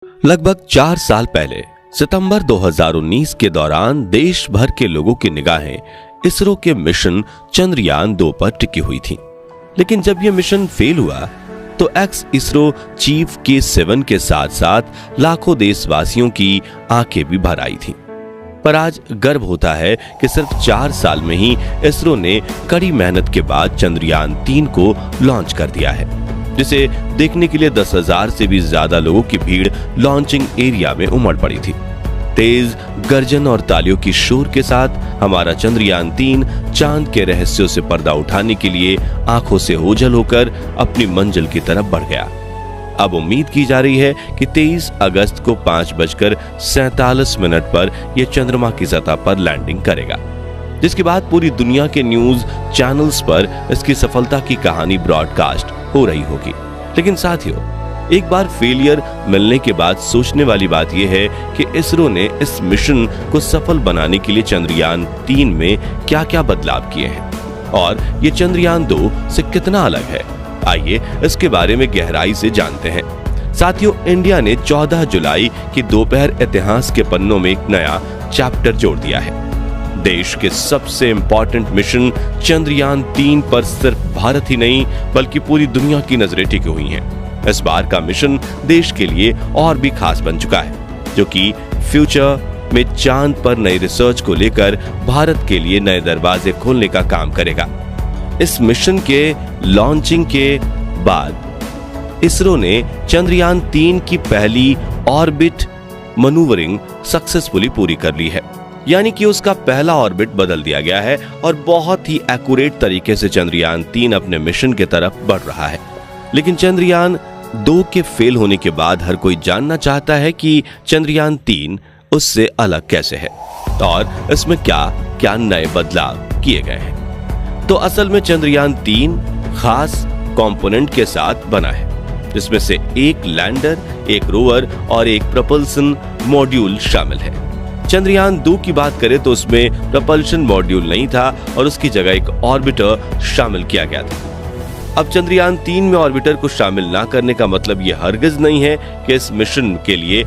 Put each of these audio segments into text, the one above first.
लगभग 4 साल पहले सितंबर 2019 के दौरान देश भर के लोगों की निगाहें इसरो के मिशन चंद्रयान-2 पर टिकी हुई थीं। लेकिन जब यह मिशन फेल हुआ तो एक्स इसरो चीफ के7 के साथ साथ लाखों देशवासियों की आंखें भी भर आई थीं। पर आज गर्व होता है कि सिर्फ 4 साल में ही इसरो ने कड़ी मेहनत के बाद चंद्रयान-3 को लॉन्च कर दिया है, जिसे देखने के लिए 10,000 से भी ज्यादा लोगों की भीड़ लॉन्चिंग एरिया में उमड़ पड़ी थी। तेज गर्जन और तालियों की शोर के साथ हमारा चंद्रयान-3 चांद के रहस्यों से पर्दा उठाने के लिए आंखों से ओझल होकर अपनी मंजिल की तरफ बढ़ गया। अब उम्मीद की जा रही है कि 23 अगस्त को 5:47 पर यह चंद्रमा की सतह पर लैंडिंग करेगा, जिसके बाद पूरी दुनिया के न्यूज चैनल्स पर इसकी सफलता की कहानी ब्रॉडकास्ट हो रही होगी। लेकिन साथियों, एक बार फेलियर मिलने के बाद सोचने वाली बात यह है कि इसरो ने इस मिशन को सफल बनाने के लिए चंद्रयान-3 में क्या-क्या बदलाव किए हैं और ये चंद्रयान-2 से कितना अलग है। आइए इसके बारे में गहराई से जानते हैं। साथियों, इंडिया ने 14 जुलाई की दोपहर इतिहास के पन्नों में एक नया चैप्टर जोड़ दिया है। देश के सबसे इंपॉर्टेंट मिशन चंद्रयान-3 पर सिर्फ भारत ही नहीं बल्कि पूरी दुनिया की नजरें टिकी हुई हैं। इस बार का मिशन देश के लिए और भी खास बन चुका है, जो कि फ्यूचर में चांद पर नई रिसर्च को लेकर भारत के लिए नए दरवाजे खोलने का काम करेगा। इस मिशन के लॉन्चिंग के बाद इसरो ने चंद्रयान-3 की पहली ऑर्बिट मनूवरिंग सक्सेसफुली पूरी कर ली है, यानी कि उसका पहला ऑर्बिट बदल दिया गया है और बहुत ही एक्यूरेट तरीके से चंद्रयान-3 अपने मिशन की तरफ बढ़ रहा है। लेकिन चंद्रयान-2 के फेल होने के बाद हर कोई जानना चाहता है कि चंद्रयान-3 उससे अलग कैसे है और इसमें क्या क्या नए बदलाव किए गए हैं। तो असल में चंद्रयान-3 खास कंपोनेंट के साथ बना है, जिसमें से एक लैंडर, एक रोवर और एक प्रपल्सन मॉड्यूल शामिल है। चंद्रयान-2 की बात करें तो उसमें प्रपल्शन मॉड्यूल नहीं था और उसकी जगह एक ऑर्बिटर शामिल किया गया था। अब चंद्रयान-3 में ऑर्बिटर को शामिल ना करने का मतलब यह हरगिज नहीं है कि इस मिशन के लिए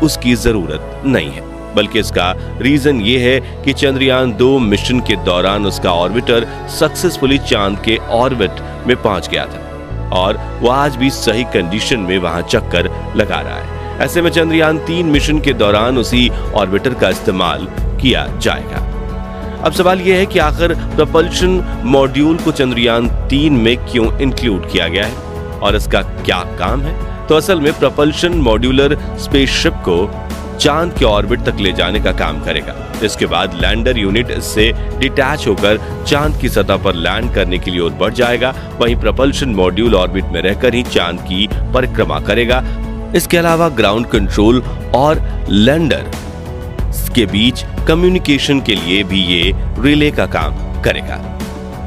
उसकी जरूरत नहीं है, बल्कि इसका रीजन ये है कि चंद्रयान-2 मिशन के दौरान उसका ऑर्बिटर सक्सेसफुली चांद के ऑर्बिट में पहुंच गया था और वह आज भी सही कंडीशन में वहां चक्कर लगा रहा है। ऐसे में चंद्रयान-3 मिशन के दौरान उसी ऑर्बिटर का इस्तेमाल किया जाएगा। अब सवाल यह है कि आखिर प्रपल्शन मॉड्यूल को चंद्रयान-3 में क्यों इंक्लूड किया गया है और इसका क्या काम है। तो असल में प्रपल्शन मॉड्यूलर स्पेसशिप को चांद के ऑर्बिट तक ले जाने का काम करेगा। इसके बाद लैंडर यूनिट इससे डिटैच होकर चांद की सतह पर लैंड करने के लिए और बढ़ जाएगा। वहीं प्रपल्शन मॉड्यूल ऑर्बिट में रहकर ही चांद की परिक्रमा करेगा। इसके अलावा ग्राउंड कंट्रोल और लैंडर के बीच कम्युनिकेशन के लिए भी ये रिले का काम करेगा।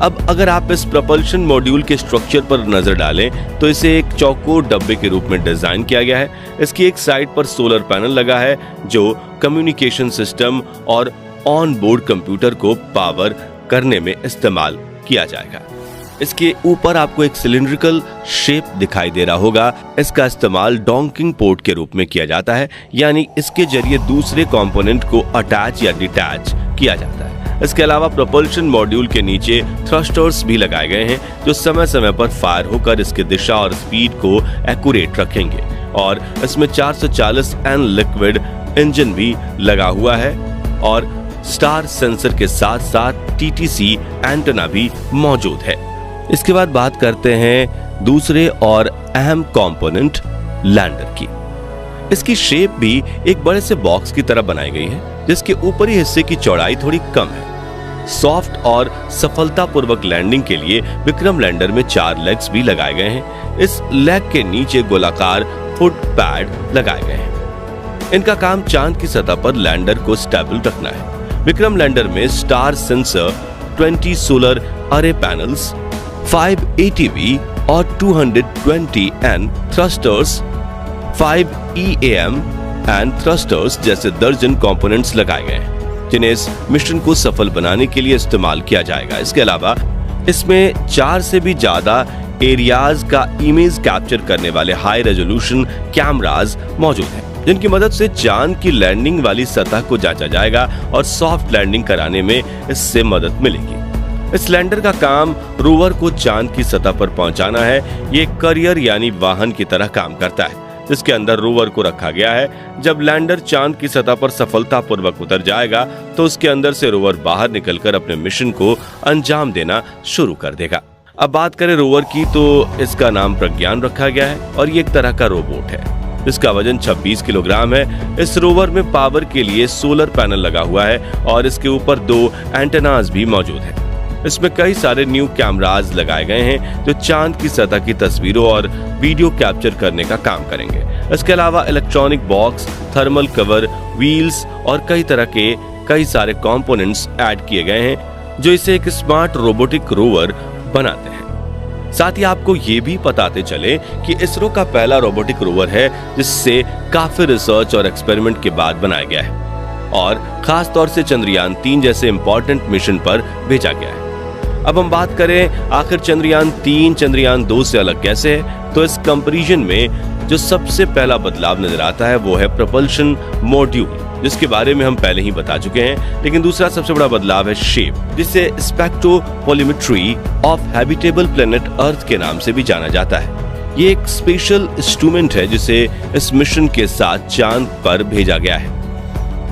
अब अगर आप इस प्रपल्शन मॉड्यूल के स्ट्रक्चर पर नजर डालें तो इसे एक चौकोर डब्बे के रूप में डिजाइन किया गया है। इसकी एक साइड पर सोलर पैनल लगा है जो कम्युनिकेशन सिस्टम और ऑन बोर्ड कंप्यूटर को पावर करने में इस्तेमाल किया जाएगा। इसके ऊपर आपको एक सिलिंड्रिकल शेप दिखाई दे रहा होगा। इसका इस्तेमाल डॉकिंग पोर्ट के रूप में किया जाता है, यानी इसके जरिए दूसरे कंपोनेंट को अटैच या डिटैच किया जाता है। इसके अलावा प्रपल्शन मॉड्यूल के नीचे थ्रस्टर्स भी लगाए गए हैं, जो समय समय पर फायर होकर इसकी दिशा और स्पीड को एक्यूरेट रखेंगे और इसमें 440 N लिक्विड इंजन भी लगा हुआ है और स्टार सेंसर के साथ साथ TTC एंटेना भी मौजूद है। इसके बाद बात करते हैं दूसरे और अहम कंपोनेंट लैंडर की। इसकी शेप भी एक बड़े से बॉक्स की तरह बनाई गई है, जिसके ऊपरी हिस्से की चौड़ाई थोड़ी कम है। सॉफ्ट और सफलतापूर्वक लैंडिंग के लिए विक्रम लैंडर में 4 लेग्स भी लगाए गए हैं। इस लेग के नीचे गोलाकार फुट पैड लगाए गए हैं। इनका काम चांद की सतह पर लैंडर को स्टेबल रखना है। विक्रम लैंडर में स्टार सेंसर, 20 सोलर अरे पैनल्स, 5 ATV और 220 N thrusters, 5 EAM and thrusters जैसे दर्जन कंपोनेंट्स लगाए गए हैं, जिन्हें इस मिशन को सफल बनाने के लिए इस्तेमाल किया जाएगा। इसके अलावा इसमें 4 से भी ज्यादा एरियाज का इमेज कैप्चर करने वाले हाई रेजोल्यूशन कैमरास मौजूद हैं। जिनकी मदद से चांद की लैंडिंग वाली सतह को जांचा जाएगा और सॉफ्ट लैंडिंग कराने में इससे मदद मिलेगी। इस लैंडर का काम रोवर को चांद की सतह पर पहुंचाना है। ये करियर यानी वाहन की तरह काम करता है, जिसके अंदर रोवर को रखा गया है। जब लैंडर चांद की सतह पर सफलतापूर्वक उतर जाएगा तो उसके अंदर से रोवर बाहर निकलकर अपने मिशन को अंजाम देना शुरू कर देगा। अब बात करें रोवर की, तो इसका नाम प्रज्ञान रखा गया है और ये एक तरह का रोबोट है जिसका वजन 26 किलोग्राम है। इस रोवर में पावर के लिए सोलर पैनल लगा हुआ है और इसके ऊपर 2 एंटेनास भी मौजूद हैं। इसमें कई सारे न्यू कैमरास लगाए गए हैं जो चांद की सतह की तस्वीरों और वीडियो कैप्चर करने का काम करेंगे। इसके अलावा electronic box, thermal cover, wheels और कई तरह के कई सारे कंपोनेंट्स ऐड किए गए हैं जो इसे एक स्मार्ट रोबोटिक रोवर बनाते हैं। साथ ही आपको ये भी बताते चले कि इसरो का पहला रोबोटिक रोवर है जिससे काफी रिसर्च और एक्सपेरिमेंट के बाद बनाया गया है और खास तौर से चंद्रयान 3 जैसे इंपॉर्टेंट मिशन पर भेजा गया है। अब हम बात करें आखिर चंद्रयान 3 चंद्रयान 2 से अलग कैसे है, तो इस कंपैरिजन में जो सबसे पहला बदलाव नजर आता है वो है प्रोपल्शन मॉड्यूल, जिसके बारे में हम पहले ही बता चुके हैं। लेकिन दूसरा सबसे बड़ा बदलाव है शेप, जिसे स्पेक्ट्रोपोलिमेट्री ऑफ हैबिटेबल प्लेनेट अर्थ के नाम से भी जाना जाता है। ये एक स्पेशल इंस्ट्रूमेंट है जिसे इस मिशन के साथ चांद पर भेजा गया है।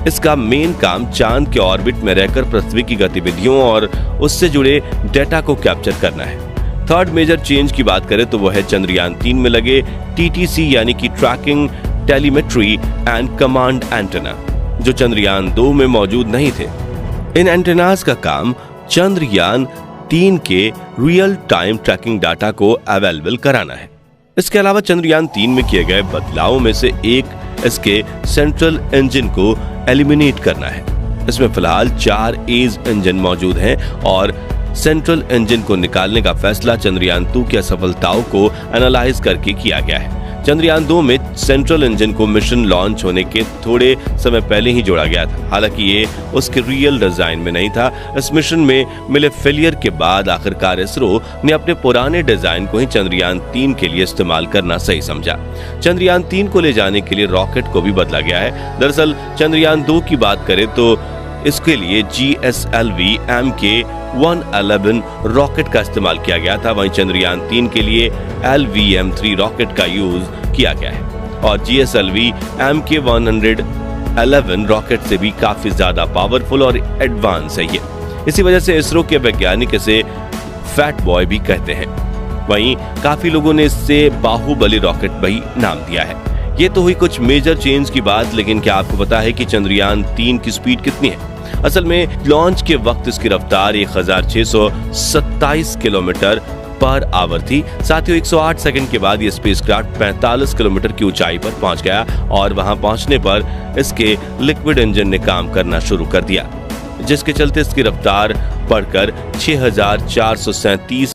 इसका मेन काम चांद के ऑर्बिट में रहकर पृथ्वी की गतिविधियों और उससे जुड़े डेटा को कैप्चर करना है। थर्ड मेजर चेंज की बात करें तो वो है चंद्रयान 3 में लगे TTC यानी कि tracking, telemetry and command antenna, जो चंद्रयान 2 में मौजूद नहीं थे। इन एंटेनास का काम चंद्रयान 3 के रियल टाइम ट्रैकिंग डाटा को अवेलेबल कराना है। इसके अलावा चंद्रयान 3 में किए गए बदलावों में से एक इसके सेंट्रल इंजन को एलिमिनेट करना है। इसमें फिलहाल 4 एज इंजन मौजूद हैं और सेंट्रल इंजन को निकालने का फैसला चंद्रयान 2 की असफलताओं को एनालाइज करके किया गया है। चंद्रयान 2 में सेंट्रल इंजन को मिशन लॉन्च होने के थोड़े समय पहले ही जोड़ा गया था, हालांकि ये उसके रियल डिजाइन में नहीं था। इस मिशन में मिले फेलियर के बाद आखिरकार इसरो ने अपने पुराने डिजाइन को ही चंद्रयान 3 के लिए इस्तेमाल करना सही समझा। चंद्रयान 3 को ले जाने के लिए रॉकेट को भी बदला गया है। दरअसल चंद्रयान 2 की बात करें तो इसके लिए GSLV Mk-111 रॉकेट का इस्तेमाल किया गया था, वहीं चंद्रयान 3 के लिए LVM-3 रॉकेट का यूज किया गया है और GSLV Mk-111 रॉकेट से भी काफी ज्यादा पावरफुल और एडवांस है ये। इसी वजह से इसरो के वैज्ञानिक इसे फैट बॉय भी कहते हैं। वहीं काफी लोगों ने इससे बाहुबली रॉकेट भी नाम दिया है। ये तो हुई कुछ मेजर चेंज की बात, लेकिन क्या आपको पता है कि चंद्रयान 3 की स्पीड कितनी है? असल में लॉन्च के वक्त इसकी रफ्तार 1627 किलोमीटर पर आवर थी। साथ ही 108 सेकंड के बाद ये स्पेसक्राफ्ट 45 किलोमीटर की ऊंचाई पर पहुंच गया और वहां पहुंचने पर इसके लिक्विड इंजन ने काम करना शुरू कर दिया, जिसके चलते इसकी रफ्तार बढ़कर 6437